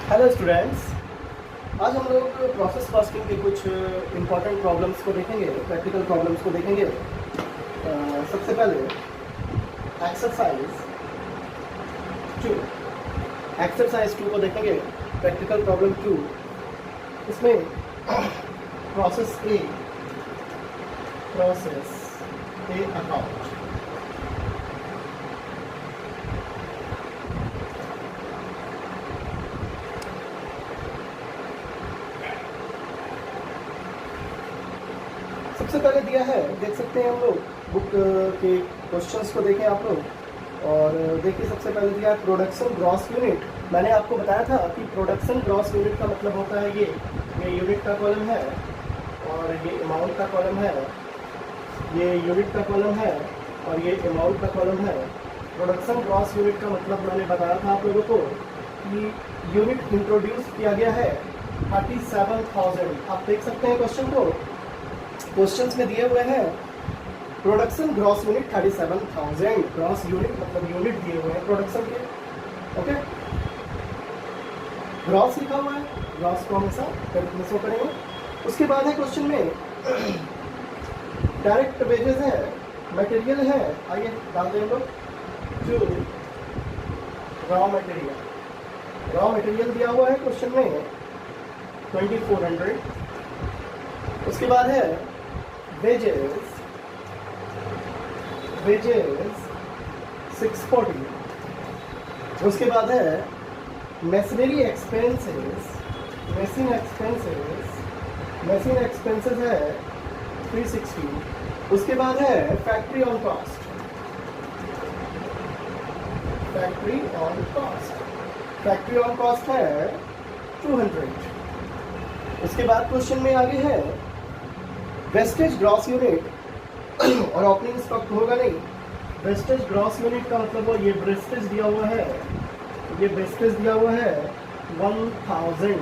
Hello students, आज हम लोग प्रोसेस कॉस्टिंग के कुछ इम्पॉर्टेंट प्रॉब्लम्स को देखेंगे, प्रैक्टिकल प्रॉब्लम्स को देखेंगे। सबसे पहले एक्सरसाइज 2 को देखेंगे। प्रैक्टिकल प्रॉब्लम 2, इसमें प्रोसेस ए अकाउंट। सबसे पहले दिया है, देख सकते हैं हम लोग बुक के क्वेश्चंस को देखें आप लोग। और देखिए सबसे पहले दिया है प्रोडक्शन ग्रॉस यूनिट। मैंने आपको बताया था कि प्रोडक्शन ग्रॉस यूनिट का मतलब होता है ये यूनिट का कॉलम है और ये अमाउंट का कॉलम है, ये यूनिट का कॉलम है और ये अमाउंट का कॉलम है। प्रोडक्शन ग्रॉस यूनिट का मतलब मैंने बताया था आप लोगों को कि यूनिट इंट्रोड्यूस किया गया है 37,000। आप देख सकते हैं क्वेश्चन को, क्वेश्चंस में दिए हुए हैं production gross unit 37,000। Gross unit मतलब यूनिट दिए हुए हैं प्रोडक्शन के, ओके। ग्रॉस लिखा हुआ है, ग्रॉस को हमेशा शो करेंगे। उसके बाद है क्वेश्चन में डायरेक्ट वेजेस है, मटेरियल है, आइए डालते हैं लोग। जो रॉ मटेरियल दिया हुआ है क्वेश्चन में 2400। उसके बाद है वेजेस 640। उसके बाद है मशीनरी एक्सपेंसेस, मशीन एक्सपेंसेस है 360। उसके बाद है फैक्ट्री ऑन कॉस्ट है 200। उसके बाद क्वेश्चन में आगे है वेस्टेज ग्रॉस यूनिट और ओपनिंग स्टॉक होगा नहीं। वेस्टेज ग्रॉस यूनिट का मतलब वो ये वेस्टेज दिया हुआ है, 1000,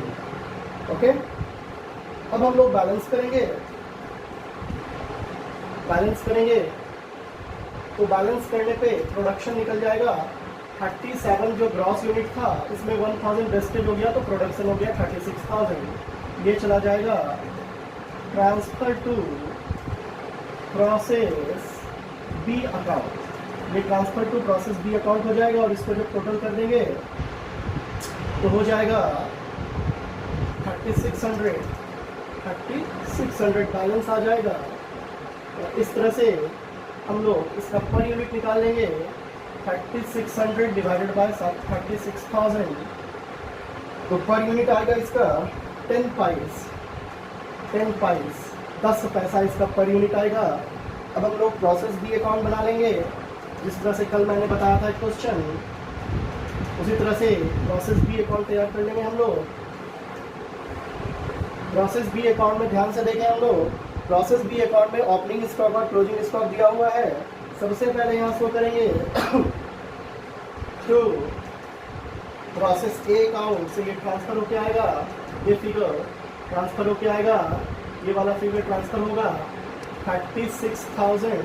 ओके। अब हम लोग बैलेंस करेंगे तो बैलेंस करने पे प्रोडक्शन निकल जाएगा 37। जो ग्रॉस यूनिट था इसमें 1000 वेस्टेज हो गया तो प्रोडक्शन हो गया 36,000। ये चला जाएगा transfer to process B account. ये transfer to process B account हो जाएगा और इसको जब टोटल कर देंगे तो हो जाएगा 3600 बैलेंस आ जाएगा। तो इस तरह से हम लोग इसका पर यूनिट निकाल लेंगे। 3600 डिवाइडेड बाय 36,000 तो पर यूनिट आएगा इसका 10 पैसा इसका पर यूनिट आएगा। अब हम लोग प्रोसेस बी अकाउंट बना लेंगे, जिस तरह से कल मैंने बताया था क्वेश्चन, उसी तरह से प्रोसेस बी अकाउंट तैयार कर लेंगे हम लोग। प्रोसेस बी अकाउंट में ध्यान से देखें हम लोग, प्रोसेस बी अकाउंट में ओपनिंग स्टॉक और क्लोजिंग स्टॉक दिया हुआ है। सबसे पहले यहाँ शो करेंगे तो प्रोसेस ए अकाउंट से ये ट्रांसफर होके आएगा, ये फिगर ट्रांसफर होके आएगा, ये वाला फिगर ट्रांसफर होगा 36,000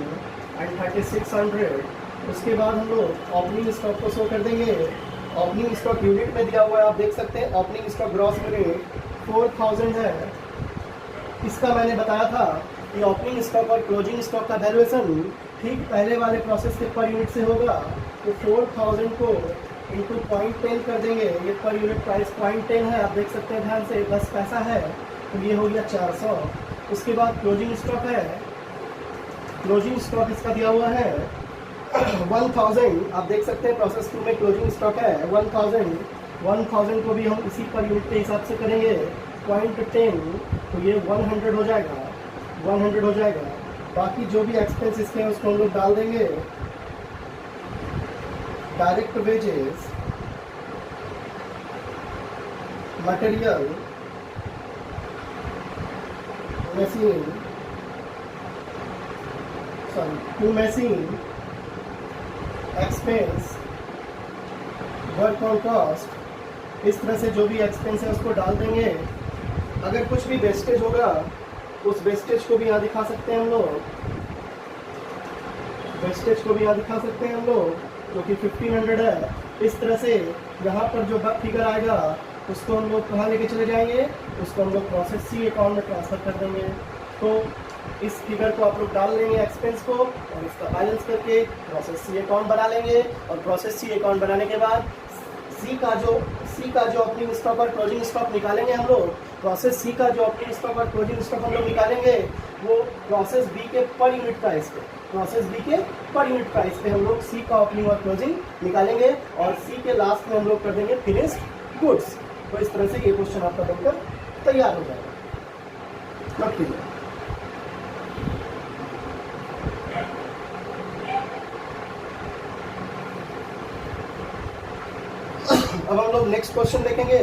एंड 3600। उसके बाद हम लोग ओपनिंग स्टॉक को शो कर देंगे। ओपनिंग स्टॉक यूनिट में दिया हुआ है, आप देख सकते हैं ओपनिंग स्टॉक ग्रॉस यूनिट 4000 है। इसका मैंने बताया था कि ओपनिंग स्टॉक और क्लोजिंग स्टॉक का वैल्यूएशन ठीक पहले वाले प्रोसेस के पर यूनिट से होगा। तो 4000 को इंटू 0.10 कर देंगे, ये पर यूनिट प्राइस 0.10 है, आप देख सकते हैं ध्यान से 10 पैसा है, तो ये हो गया 400। उसके बाद क्लोजिंग स्टॉक है, क्लोजिंग स्टॉक इसका दिया हुआ है 1000। आप देख सकते हैं प्रोसेस 2 में क्लोजिंग स्टॉक है 1000 को भी हम इसी पर यूनिट के हिसाब से करेंगे 0.10, तो ये 100 हो जाएगा। बाकी जो भी एक्सपेंस इसके हैं उसको हम लोग डाल देंगे। Direct wages, material, machine expense, work on cost, इस तरह से जो भी एक्सपेंस है उसको डाल देंगे। अगर कुछ भी वेस्टेज होगा उस वेस्टेज को भी यहाँ दिखा सकते हैं हम लोग, जो कि 1500 है। इस तरह से यहाँ पर जो फिगर आएगा उसको हम लोग कहाँ लेके चले जाएंगे, उसको हम लोग प्रोसेस सी अकाउंट में ट्रांसफ़र कर देंगे। तो इस फिगर को आप लोग डाल लेंगे एक्सपेंस को और इसका बैलेंस करके प्रोसेस सी अकाउंट बना लेंगे। और प्रोसेस सी अकाउंट बनाने के बाद सी का जो ओपनिंग स्टॉक और क्लोजिंग स्टॉक निकालेंगे हम लोग, प्रोसेस सी का जो ओपनिंग स्टॉक और क्लोजिंग स्टॉक हम लोग निकालेंगे वो प्रोसेस बी के पर यूनिट प्राइस पे, प्रोसेस बी के पर यूनिट प्राइस पे हम लोग सी का ओपनिंग और क्लोजिंग निकालेंगे और सी के लास्ट में हम लोग कर देंगे फिनिश्ड गुड्स। तो इस तरह से ये क्वेश्चन आपका बनकर तैयार हो जाएगा। नोट कीजिए। अब हम लोग नेक्स्ट क्वेश्चन देखेंगे,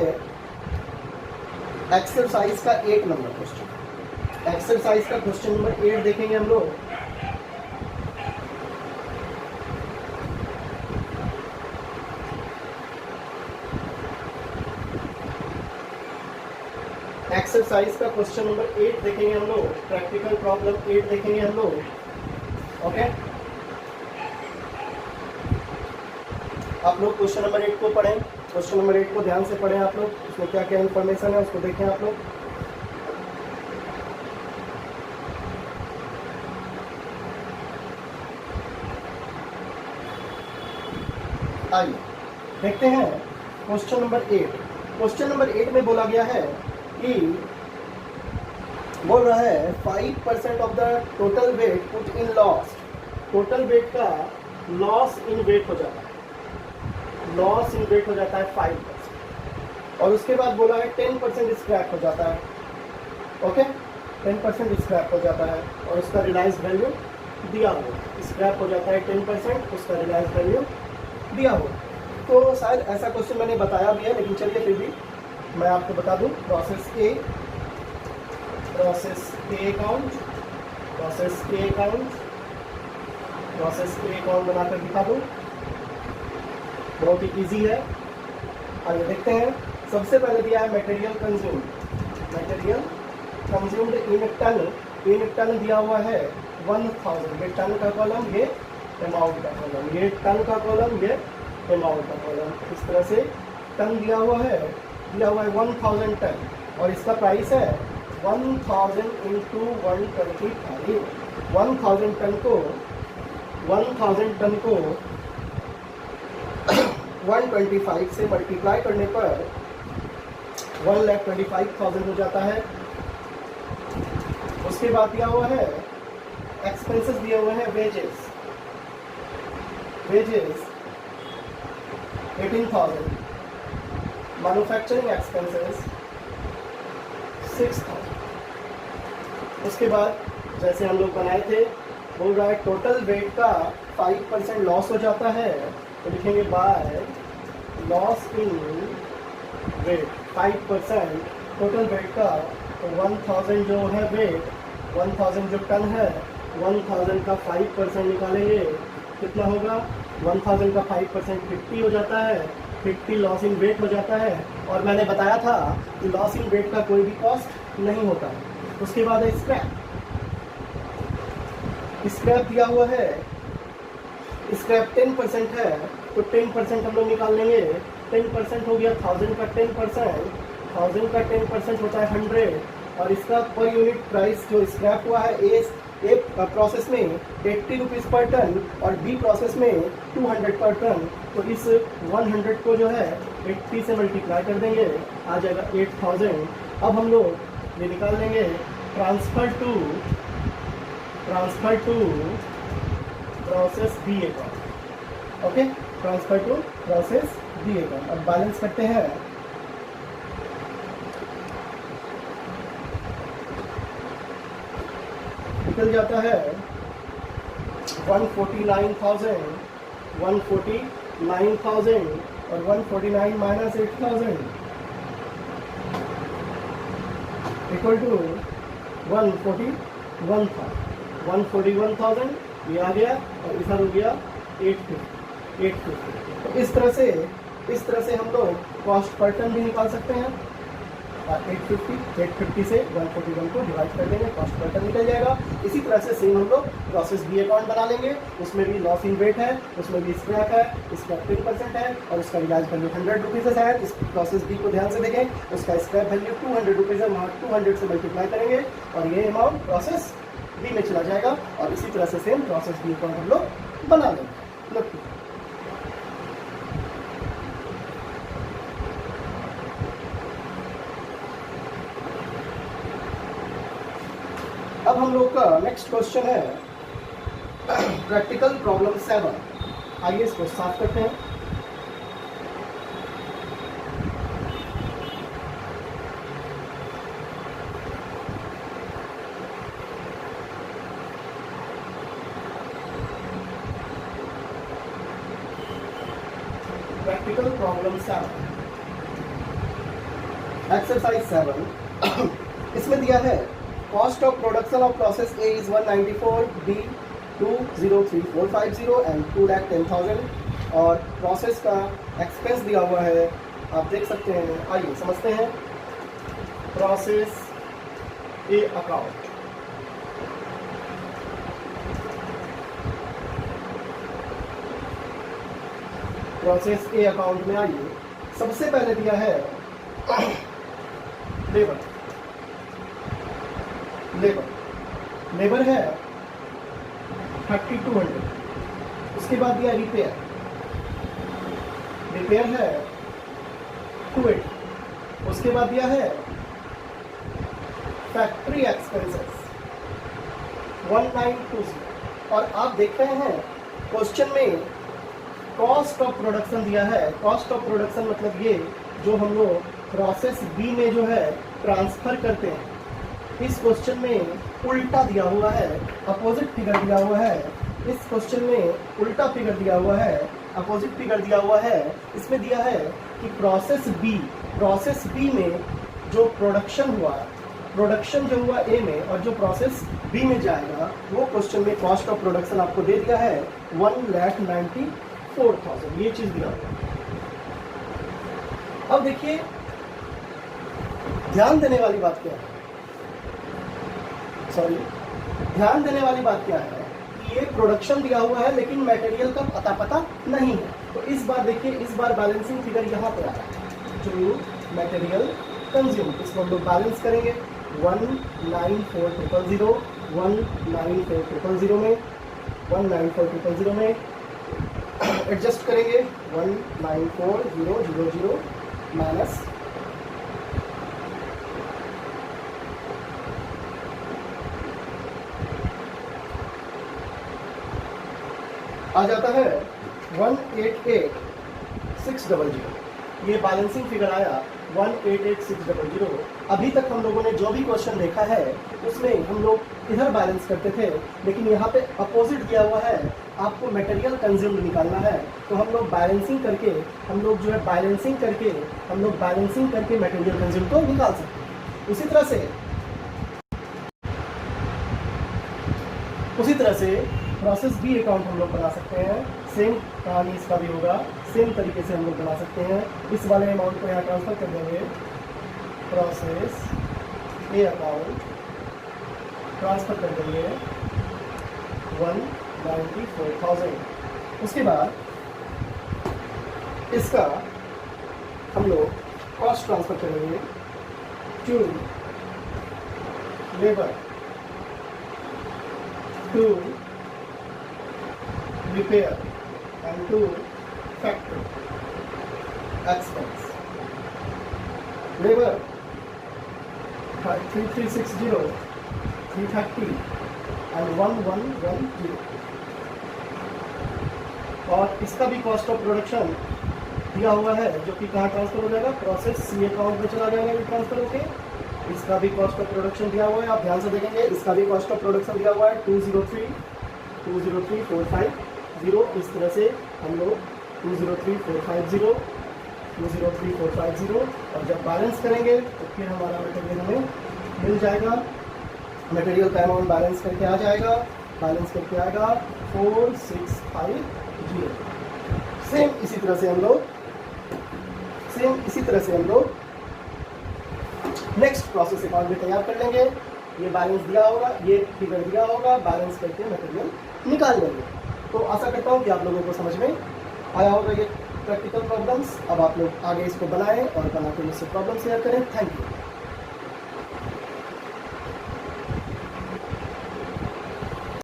एक्सरसाइज का 8 नंबर क्वेश्चन। एक्सरसाइज का क्वेश्चन नंबर 8 देखेंगे हम लोग। एक्सरसाइज का क्वेश्चन नंबर 8 देखेंगे हम लोग, प्रैक्टिकल प्रॉब्लम 8 देखेंगे हम लोग। ओके, आप लोग क्वेश्चन नंबर 8 को पढ़ें, क्वेश्चन नंबर 8 को ध्यान से पढ़ें आप लोग, उसमें क्या क्या इन्फॉर्मेशन है उसको देखें आप लोग। आइए देखते हैं क्वेश्चन नंबर 8। क्वेश्चन नंबर 8 में बोला गया है कि बोल रहा है 5% of the total weight put in loss. Total weight का लॉस इन वेट हो जाता है, लॉस इन वेट हो जाता है 5%। और उसके बाद बोला है 10% स्क्रैप हो जाता है। ओके, 10% स्क्रैप हो जाता है और उसका रिलाइज वैल्यू दिया हो, स्क्रैप हो जाता है 10%, उसका रिलाइज वैल्यू दिया हो। तो शायद ऐसा क्वेश्चन मैंने बताया भी है, लेकिन चलिए फिर भी मैं आपको बता दूं। प्रोसेस ए अकाउंट, प्रोसेस ए अकाउंट, प्रोसेस ए अकाउंट बनाकर दिखा दूं, बहुत ही इजी है। आइए देखते हैं। सबसे पहले दिया है material consumed, material consumed in ton, in ton दिया हुआ है 1000। ये टन का कॉलम, ये अमाउंट का कॉलम, ये टन का कॉलम, ये अमाउंट का कॉलम। इस तरह से टन दिया हुआ है 1000 टन और इसका प्राइस है 1000 इंटू 125। 1000 टन को 125 से मल्टीप्लाई करने पर 1,25,000 हो जाता है। उसके बाद दिया हुआ है एक्सपेंसेस दिए हुए हैं, वेजेस 18,000, मैन्युफैक्चरिंग एक्सपेंसेस 6,000। उसके बाद जैसे हम लोग बनाए थे, बोल रहा है टोटल वेट का 5% लॉस हो जाता है, तो लिखेंगे by loss in weight 5%। Total weight का तो 1000 जो है वेट, 1000 जो टन है, 1000 का 5% निकालेंगे, कितना होगा? 1000 का 5% 50 हो जाता है, 50 लॉस इन वेट हो जाता है। और मैंने बताया था कि लॉस इन वेट का कोई भी कॉस्ट नहीं होता। उसके बाद है स्क्रैप, स्क्रैप दिया हुआ है, स्क्रैप 10% है, तो 10% हम लोग निकाल लेंगे। 10% हो गया 1000 का 10%, 1000 का 10% होता है 100। और इसका पर यूनिट प्राइस जो स्क्रैप हुआ है ए प्रोसेस में 80 रुपीज़ पर टन और बी प्रोसेस में 200 पर टन। तो इस 100 को जो है 80 से मल्टीप्लाई कर देंगे, आ जाएगा 8000। अब हम लोग ये निकाल लेंगे transfer to process B account. Okay, transfer to process B account. अब बैलेंस करते हैं। निकल जाता है 149,000 और 149 माइनस 8,000 इक्वल टू 141,000। ये आ गया और इधर हो गया 850। तो इस तरह से हम लोग कॉस्ट पर टन भी निकाल सकते हैं। 850 से 141 को डिवाइड कर देंगे, कॉस्ट पर टन निकल जाएगा। इसी तरह से सेम हम लोग प्रोसेस बी अकाउंट बना लेंगे, उसमें भी लॉस इन वेट है, उसमें भी स्क्रैप है, स्क्रैप 10% है और उसका रिलाइज वैल्यू 100 रुपीज़ है शायद। इस प्रोसेस बी को ध्यान से देखें, उसका स्क्रैप वैल्यू 200 रुपीज़ है, वहाँ 200 से मल्टीप्लाई करेंगे और ये अमाउंट प्रोसेस बी में चला जाएगा और इसी तरह से सेम प्रोसेस बी अकाउंट हम लोग बना लेंगे। लोग अब हम लोग का नेक्स्ट क्वेश्चन है प्रैक्टिकल प्रॉब्लम 7। आइए इसको साफ करते हैं। प्रैक्टिकल प्रॉब्लम 7 एक्सरसाइज 7 इसमें दिया है cost of production of process A is 194, B 203450 and 2,10,000 और प्रोसेस का एक्सपेंस दिया हुआ है, आप देख सकते हैं। आइए समझते हैं। प्रोसेस ए अकाउंट, प्रोसेस ए अकाउंट में आइए, सबसे पहले दिया है लेबर। लेबर है 3200, उसके बाद दिया रिपेयर है 280, उसके बाद दिया है फैक्ट्री एक्सपेंसेस 1920 और आप देख रहे हैं क्वेश्चन में कॉस्ट ऑफ प्रोडक्शन दिया है। कॉस्ट ऑफ प्रोडक्शन मतलब ये जो हम लोग प्रोसेस बी में जो है ट्रांसफर करते हैं, इस क्वेश्चन में उल्टा दिया हुआ है, अपोजिट फिगर दिया हुआ है। इस क्वेश्चन में उल्टा फिगर दिया हुआ है, अपोजिट फिगर दिया हुआ है। इसमें दिया है कि प्रोसेस बी में जो प्रोडक्शन हुआ, प्रोडक्शन जो हुआ ए में और जो प्रोसेस बी में जाएगा, वो क्वेश्चन में कॉस्ट ऑफ प्रोडक्शन आपको दे दिया है 1,94,000, ये चीज दिया हुआ। अब देखिए ध्यान देने वाली बात क्या है, ध्यान देने वाली बात क्या है कि ये प्रोडक्शन दिया हुआ है लेकिन मटेरियल का पता नहीं है। तो इस बार देखिए, इस बार बैलेंसिंग फिगर यहाँ पे आ रहा है, जो मटेरियल कंज्यूम, इसको हम लोग बैलेंस करेंगे 194,000 194,000 में 194,000 में एडजस्ट करेंगे 194,000 माइनस आ जाता है 188,600। ये बैलेंसिंग फिगर आया 188,600। अभी तक हम लोगों ने जो भी क्वेश्चन देखा है उसमें हम लोग इधर बैलेंस करते थे, लेकिन यहाँ पे अपोजिट दिया हुआ है, आपको मटेरियल कंज्यूम्ड निकालना है। तो हम लोग बैलेंसिंग करके मटेरियल कंज्यूम को निकाल सकते हैं। उसी तरह से प्रोसेस बी अकाउंट हम लोग बना सकते हैं। सेम कहानी इसका भी होगा, सेम तरीके से हम लोग बना सकते हैं। इस वाले अमाउंट को यहाँ ट्रांसफर कर देंगे, प्रोसेस ए अकाउंट ट्रांसफर कर देंगे 194,000। उसके बाद इसका हम लोग कॉस्ट ट्रांसफर करेंगे to labour to repair and to factory expense. Labor 3360, 330 and 1110 और इसका भी कॉस्ट ऑफ प्रोडक्शन दिया हुआ है, जो कि कहाँ ट्रांसफर हो जाएगा, प्रोसेस सी अकाउंट में चला जाएगा ये ट्रांसफर होके। इसका भी कॉस्ट ऑफ प्रोडक्शन दिया हुआ है, आप ध्यान से देखेंगे। इसका भी कॉस्ट ऑफ प्रोडक्शन दिया हुआ है 203,450। इस तरह से हम लोग 203,450 और जब बैलेंस करेंगे तो फिर हमारा मटेरियल हमें मिल जाएगा। मटेरियल का अमाउंट बैलेंस करके आ जाएगा, 4,650। सेम इसी तरह से हम लोग नेक्स्ट प्रोसेस अकाउंट भी तैयार कर लेंगे, ये बैलेंस दिया होगा, ये फिगर दिया होगा, बैलेंस करके मटेरियल निकाल लेंगे। तो आशा करता हूँ कि आप लोगों को समझ में आया होगा ये प्रैक्टिकल प्रॉब्लम्स। अब आप लोग आगे इसको बनाएं और बना के मुझसे प्रॉब्लम शेयर करें। Thank you.